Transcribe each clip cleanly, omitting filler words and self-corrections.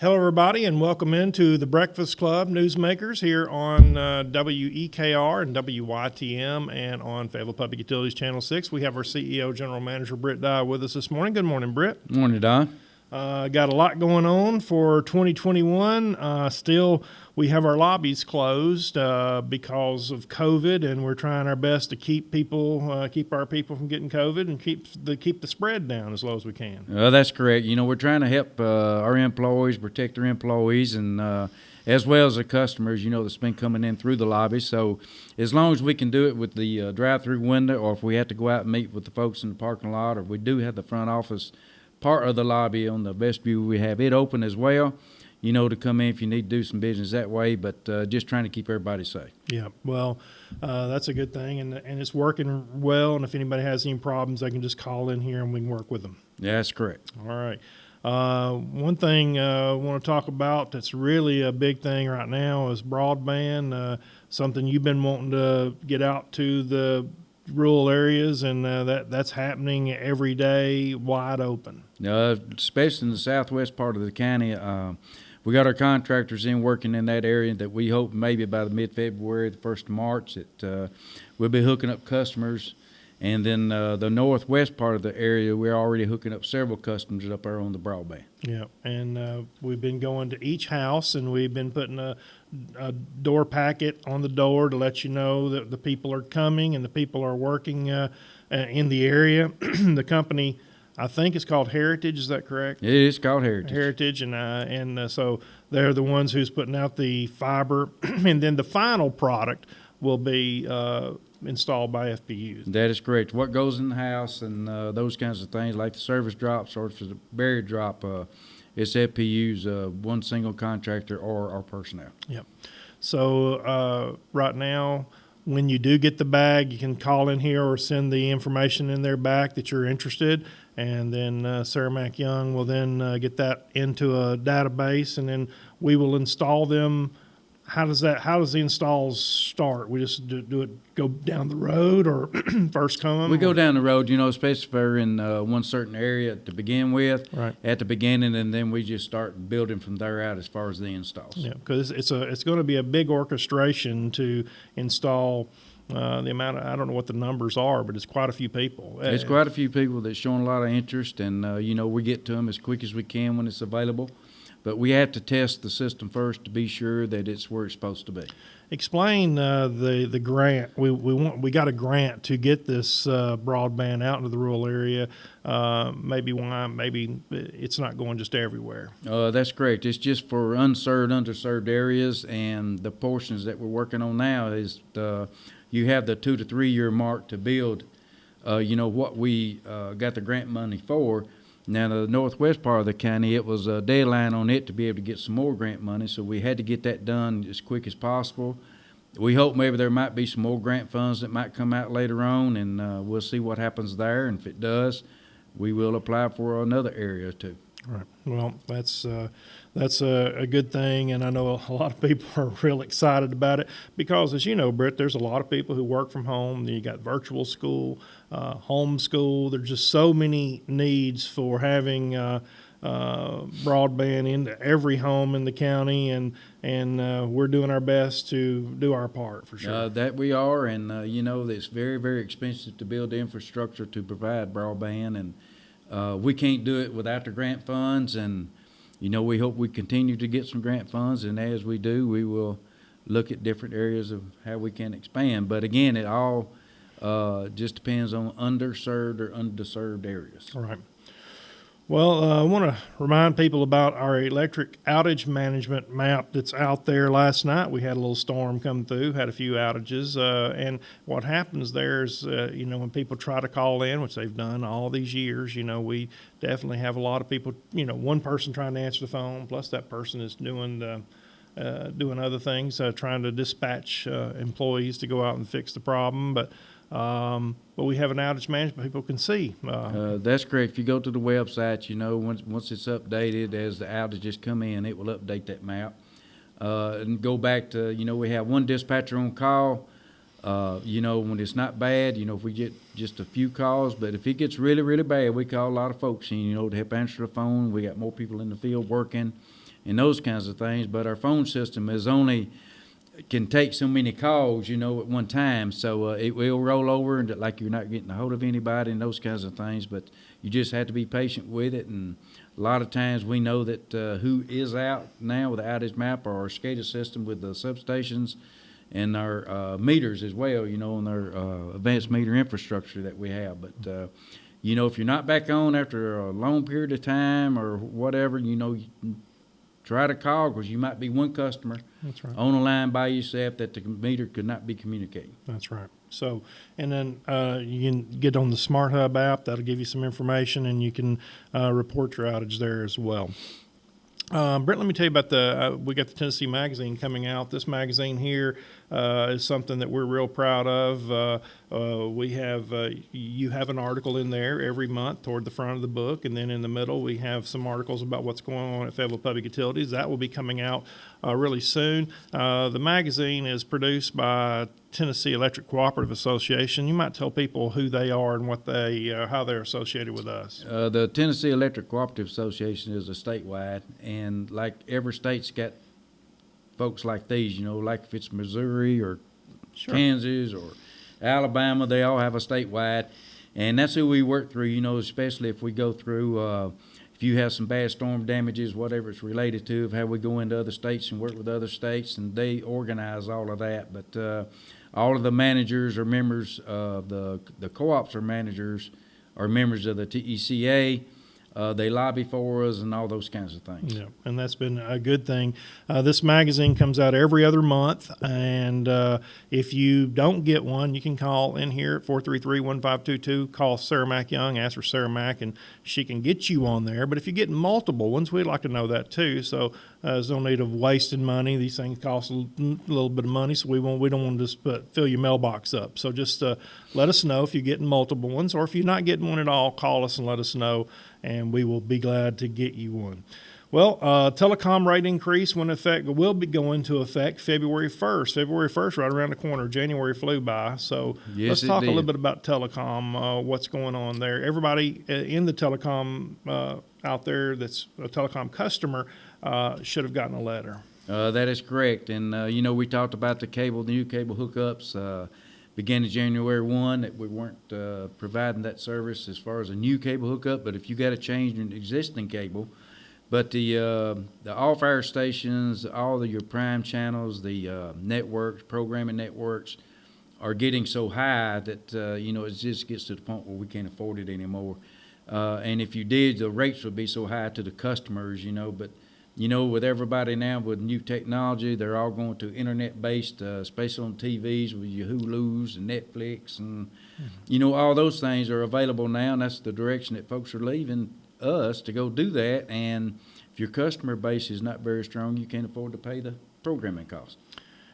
Hello, everybody, and welcome into the Breakfast Club Newsmakers here on WEKR and WYTM and on Fayetteville Public Utilities Channel 6. We have our CEO, General Manager Britt Dye, with us this morning. Good morning, Britt. Morning, Don. Got a lot going on for 2021. Still, we have our lobbies closed because of COVID, and we're trying our best to keep our people from getting COVID and keep the spread down as low as we can. That's correct. We're trying to help our employees, protect their employees, and as well as the customers, that's been coming in through the lobby. So as long as we can do it with the drive-through window, or if we have to go out and meet with the folks in the parking lot, or if we do have the front office part of the lobby on the vestibule, we have it open as well, to come in if you need to do some business that way, but just trying to keep everybody safe. Yeah, well, that's a good thing, and it's working well, and if anybody has any problems, they can just call in here and we can work with them. Yeah, that's correct. All right. One thing I want to talk about that's really a big thing right now is broadband, something you've been wanting to get out to the rural areas, and that's happening every day, wide open. Especially in the southwest part of the county, we got our contractors working in that area that we hope maybe by the mid-February, the 1st of March, that we'll be hooking up customers. And then the northwest part of the area, we're already hooking up several customers up there on the broadband. Yeah, and we've been going to each house, and we've been putting a door packet on the door to let you know that the people are coming and the people are working in the area. The company, I think it's called Heritage. Is that correct? It is called Heritage. Heritage, and so they're the ones who's putting out the fiber, and then the final product will be installed by FPUs. That is correct. What goes in the house and those kinds of things, like the service drops or the barrier drop, it's FPU's one single contractor or our personnel. Yep. So right now, when you do get the bag, you can call in here or send the information in there back that you're interested, and then Sarah Mack Young will then get that into a database, and then we will install them. How does the installs start? We just do it, go down the road, or first come? We go down the road, especially if we're in one certain area to begin with, right at the beginning, and then we just start building from there out as far as the installs. Yeah, because it's going to be a big orchestration to install. The amount of, I don't know what the numbers are, but it's quite a few people. It's quite a few people that's showing a lot of interest, and we get to them as quick as we can when it's available. But we have to test the system first to be sure that it's where it's supposed to be. Explain the grant. We got a grant to get this broadband out into the rural area. Maybe it's not going just everywhere. That's correct. It's just for underserved areas, and the portions that we're working on now is you have the 2 to 3 year mark to build. What we got the grant money for. Now, the northwest part of the county, it was a deadline on it to be able to get some more grant money, so we had to get that done as quick as possible. We hope maybe there might be some more grant funds that might come out later on, and we'll see what happens there. And if it does, we will apply for another area or two. Right. Well, that's a good thing, and I know a lot of people are real excited about it because, as you know, Britt, there's a lot of people who work from home. You got virtual school, homeschool. There's just so many needs for having broadband into every home in the county, and we're doing our best to do our part for sure. That we are, and it's very, very expensive to build the infrastructure to provide broadband, and we can't do it without the grant funds, and we hope we continue to get some grant funds, and as we do, we will look at different areas of how we can expand. But again, it all just depends on underserved or underserved areas. All right. Well, I want to remind people about our electric outage management map that's out there. Last night we had a little storm come through, had a few outages, and what happens there is, when people try to call in, which they've done all these years, we definitely have a lot of people, one person trying to answer the phone, plus that person is doing other things, trying to dispatch employees to go out and fix the problem, but we have an outage management people can see. That's correct. If you go to the website, once it's updated, as the outages come in, it will update that map. And go back to, we have one dispatcher on call. When it's not bad, if we get just a few calls, but if it gets really, really bad, we call a lot of folks in, to help answer the phone. We got more people in the field working, and those kinds of things. But our phone system can take so many calls, at one time. So it will roll over and like you're not getting a hold of anybody and those kinds of things. But you just have to be patient with it. And a lot of times we know that who is out now with the outage map or our SCADA system with the substations and our meters as well, and our advanced meter infrastructure that we have. But, if you're not back on after a long period of time or whatever, try to call because you might be one customer That's right. on a line by yourself that the meter could not be communicating. That's right. So, and then you can get on the Smart Hub app. That'll give you some information, and you can report your outage there as well. Brent, let me tell you about we got the Tennessee Magazine coming out. This magazine here is something that we're real proud of. You have an article in there every month toward the front of the book, and then in the middle we have some articles about what's going on at Fayetteville Public Utilities. That will be coming out really soon. The magazine is produced by Tennessee Electric Cooperative Association. You might tell people who they are and how they're associated with us. The Tennessee Electric Cooperative Association is a statewide, and like every state's got folks like these, like if it's Missouri or Sure. Kansas or Alabama, they all have a statewide, and that's who we work through, especially if we go through, if you have some bad storm damages, whatever it's related to, of how we go into other states and work with other states, and they organize all of that. But all of the managers are members of the co-ops are members of the TECA. They lobby for us and all those kinds of things. Yeah, and that's been a good thing. This magazine comes out every other month, and if you don't get one, you can call in here at 433-1522. Call Sarah Mack Young, ask for Sarah Mack, and she can get you on there. But if you get multiple ones, we'd like to know that too. So there's no need of wasting money. These things cost a little bit of money, so we don't want to just fill your mailbox up. So just let us know if you're getting multiple ones, or if you're not getting one at all, call us and let us know, and we will be glad to get you one. Well, telecom rate increase will be going to effect February 1st. February 1st, right around the corner. January flew by. So Yes, let's talk it a little did. bit about telecom, what's going on there. Everybody in the telecom out there that's a telecom customer should have gotten a letter. That is correct. And, we talked about the new cable hookups beginning January 1, that we weren't providing that service as far as a new cable hookup. But if you got to change an existing cable, but the off-air stations, all of your prime channels, the networks, programming networks, are getting so high that, it just gets to the point where we can't afford it anymore. And if you did, the rates would be so high to the customers, but with everybody now with new technology, they're all going to internet-based, especially on TVs with your Hulus and Netflix, and all those things are available now, and that's the direction that folks are leaving us to go do that. And if your customer base is not very strong, you can't afford to pay the programming cost.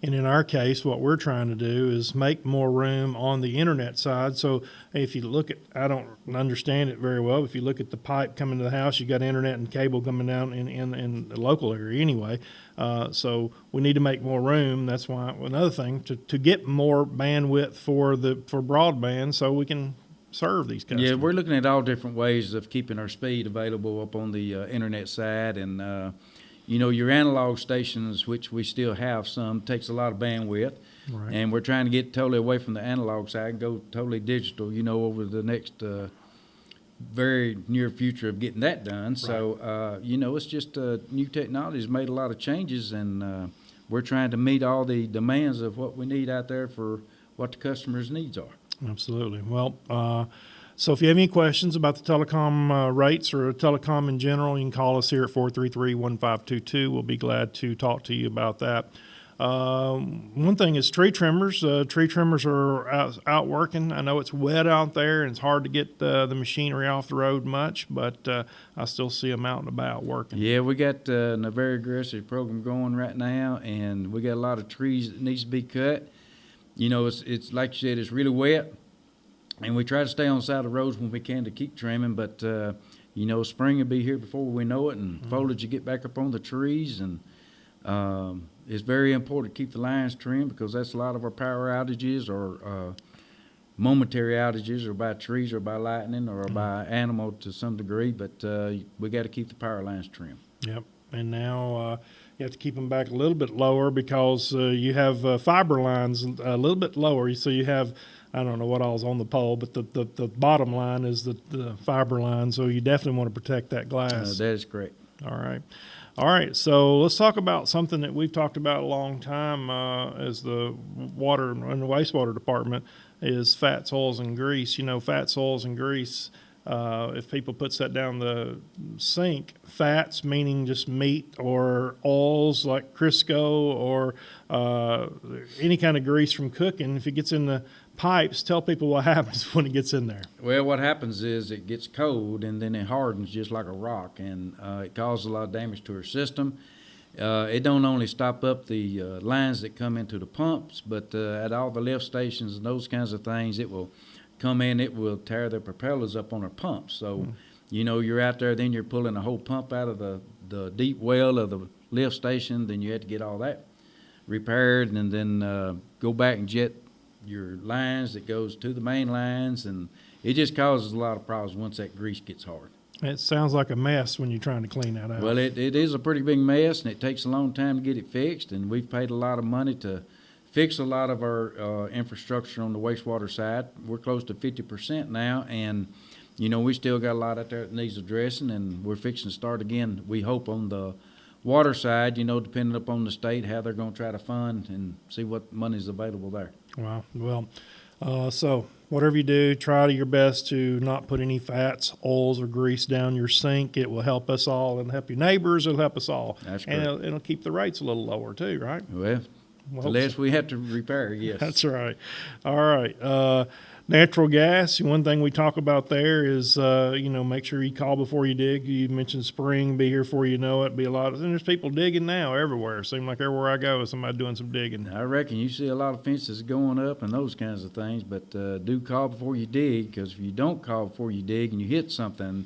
And in our case, what we're trying to do is make more room on the internet side. So if you look at, I don't understand it very well, if you look at the pipe coming to the house, you got internet and cable coming down in the local area anyway. So we need to make more room. That's why another thing to get more bandwidth for broadband, so we can serve these customers. Yeah, we're looking at all different ways of keeping our speed available up on the internet side, and your analog stations, which we still have some, takes a lot of bandwidth. Right. And we're trying to get totally away from the analog side and go totally digital, over the next very near future of getting that done. Right. So, it's just new technology has made a lot of changes, and we're trying to meet all the demands of what we need out there for what the customer's needs are. Absolutely. Well, so if you have any questions about the telecom rates or telecom in general, you can call us here at 433-1522. We'll be glad to talk to you about that. One thing is tree trimmers. Tree trimmers are out working. I know it's wet out there and it's hard to get the machinery off the road much, but I still see them out and about working. Yeah, we got a very aggressive program going right now, and we got a lot of trees that needs to be cut. It's like you said, it's really wet. And we try to stay on the side of the roads when we can to keep trimming, but, spring will be here before we know it, and foliage will get back up on the trees. And it's very important to keep the lines trimmed, because that's a lot of our power outages or momentary outages, or by trees or by lightning or by animal to some degree. But we got to keep the power lines trimmed. Yep. and now you have to keep them back a little bit lower because you have fiber lines a little bit lower. So you have, I don't know what all's on the pole, but the bottom line is the fiber line. So you definitely want to protect that glass. That is correct. All right. All right, so let's talk about something that we've talked about a long time as the water and the wastewater department is fats, oils, and grease. You know, fats, oils, and grease, if people puts that down the sink, fats meaning just meat, or oils like Crisco, or any kind of grease from cooking, if it gets in the pipes, tell people what happens when it gets in there. Well, what happens is it gets cold and then it hardens just like a rock, and it causes a lot of damage to our system. It don't only stop up the lines that come into the pumps, but at all the lift stations and those kinds of things, it will come in, it will tear the propellers up on our pumps. So, you know, you're out there, then you're pulling a whole pump out of the deep well of the lift station, then you have to get all that repaired and then go back and jet your lines that goes to the main lines, and it just causes a lot of problems once that grease gets hard. It sounds like a mess when you're trying to clean that out. Well, it is a pretty big mess, and it takes a long time to get it fixed, and we've paid a lot of money to fix a lot of our infrastructure on the wastewater side. We're close to 50% now, and you know, we still got a lot out there that needs addressing, and we're fixing to start again, we hope, on the water side, you know, depending upon the state, how they're going to try to fund and see what money's available there. Wow. Well, so whatever you do, try your best to not put any fats, oils, or grease down your sink. It will help us all and help your neighbors. It'll help us all. That's and correct. it'll keep the rates a little lower too, right? Well, unless we have to repair, yes. That's right. All right. Natural gas, one thing we talk about there is, you know, make sure you call before you dig. You mentioned spring, be here before you know it. Be a lot of, and there's people digging now everywhere. Seems like everywhere I go, somebody doing some digging. I reckon you see a lot of fences going up and those kinds of things, but do call before you dig, because if you don't call before you dig and you hit something,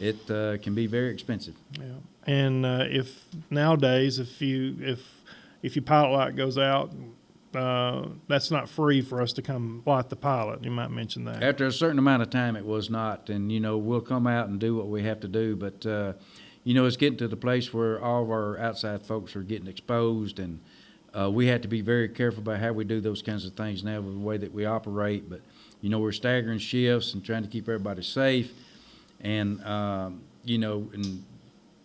it can be very expensive. Yeah. And if nowadays, if your pilot light goes out, that's not free for us to come light the pilot. You might mention that. After a certain amount of time, it was not, and you know, we'll come out and do what we have to do, but you know, it's getting to the place where all of our outside folks are getting exposed, and we have to be very careful about how we do those kinds of things now with the way that we operate. But you know, we're staggering shifts and trying to keep everybody safe, and you know, and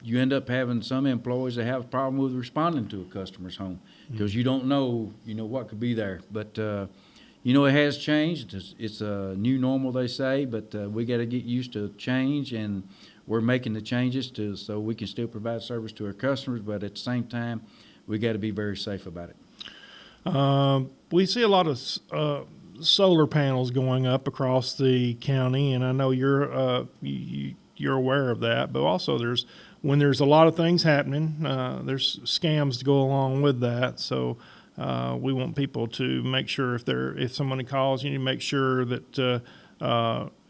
you end up having some employees that have a problem with responding to a customer's home because you don't know, you know, what could be there. But, you know, it has changed. It's a new normal, they say, but we got to get used to change, and we're making the changes so we can still provide service to our customers, but at the same time, we got to be very safe about it. We see a lot of solar panels going up across the county, and I know you're aware of that, but also when there's a lot of things happening, there's scams to go along with that. So we want people to make sure if somebody calls, you need to make sure that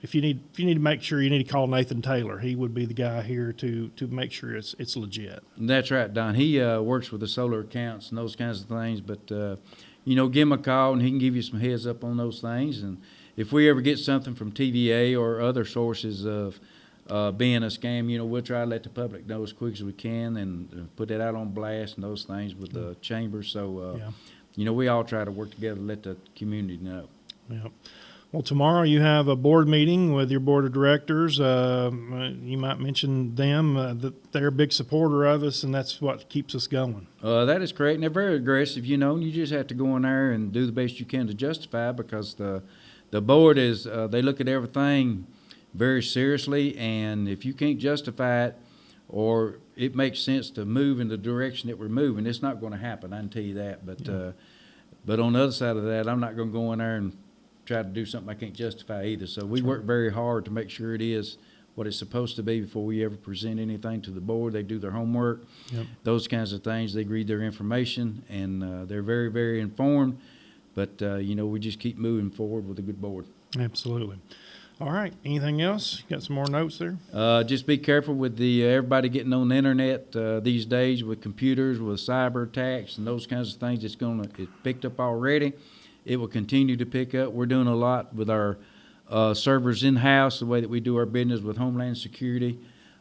if you need to make sure, you need to call Nathan Taylor. He would be the guy here to make sure it's legit. That's right, Don. He works with the solar accounts and those kinds of things, but you know, give him a call and he can give you some heads up on those things. And if we ever get something from TVA or other sources of being a scam, you know, we'll try to let the public know as quick as we can and put that out on blast and those things with the chambers. So, you know, we all try to work together to let the community know. Yeah. Well, tomorrow you have a board meeting with your board of directors. You might mention them, that they're a big supporter of us, and that's what keeps us going. That is correct. And they're very aggressive, you know, and you just have to go in there and do the best you can to justify, because the board is, they look at everything very seriously, and if you can't justify it or it makes sense to move in the direction that we're moving, it's not going to happen, I can tell you that. But on the other side of that, I'm not going to go in there and try to do something I can't justify either. So we work very hard to make sure it is what it's supposed to be before we ever present anything to the board. They do their homework, those kinds of things. They read their information, and they're very, very informed. But, you know, we just keep moving forward with a good board. Absolutely. All right. Anything else? Got some more notes there? Just be careful with everybody getting on the internet these days with computers, with cyber attacks and those kinds of things. It's picked up already. It will continue to pick up. We're doing a lot with our servers in-house, the way that we do our business with Homeland Security.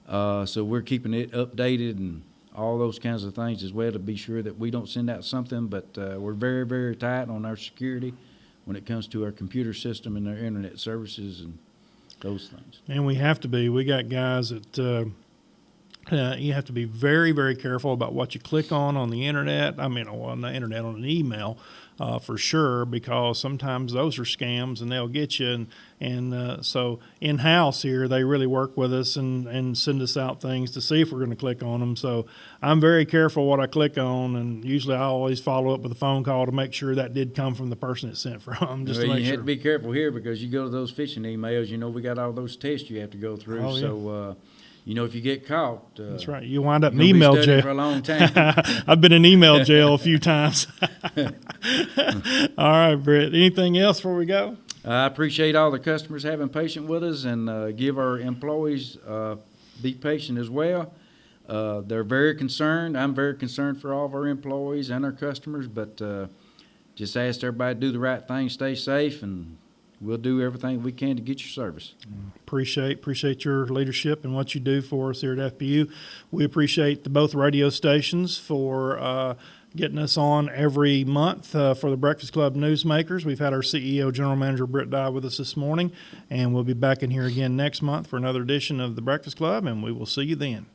So we're keeping it updated and all those kinds of things as well to be sure that we don't send out something. But we're very, very tight on our security when it comes to our computer system and our internet services and those things. And we have to be. We got guys that you have to be very, very careful about what you click on the internet. I mean, on the internet, on an email, for sure, because sometimes those are scams and they'll get you. And so in-house here, they really work with us and send us out things to see if we're going to click on them. So I'm very careful what I click on, and usually I always follow up with a phone call to make sure that did come from the person it sent from. Just Well, to make you sure. have to be careful here because you go to those phishing emails, you know, we got all those tests you have to go through. Oh, yeah. So, you know, if you get caught, That's right. You wind up in you're gonna be email studying for jail. a long time. I've been in email jail a few times. All right, Britt. Anything else before we go? I appreciate all the customers having patience with us, and give our employees be patient as well. They're very concerned. I'm very concerned for all of our employees and our customers, but just ask everybody to do the right thing, stay safe, and we'll do everything we can to get your service. Appreciate your leadership and what you do for us here at FPU. We appreciate both radio stations for getting us on every month for the Breakfast Club Newsmakers. We've had our CEO, General Manager Britt Dye, with us this morning, and we'll be back in here again next month for another edition of the Breakfast Club, and we will see you then.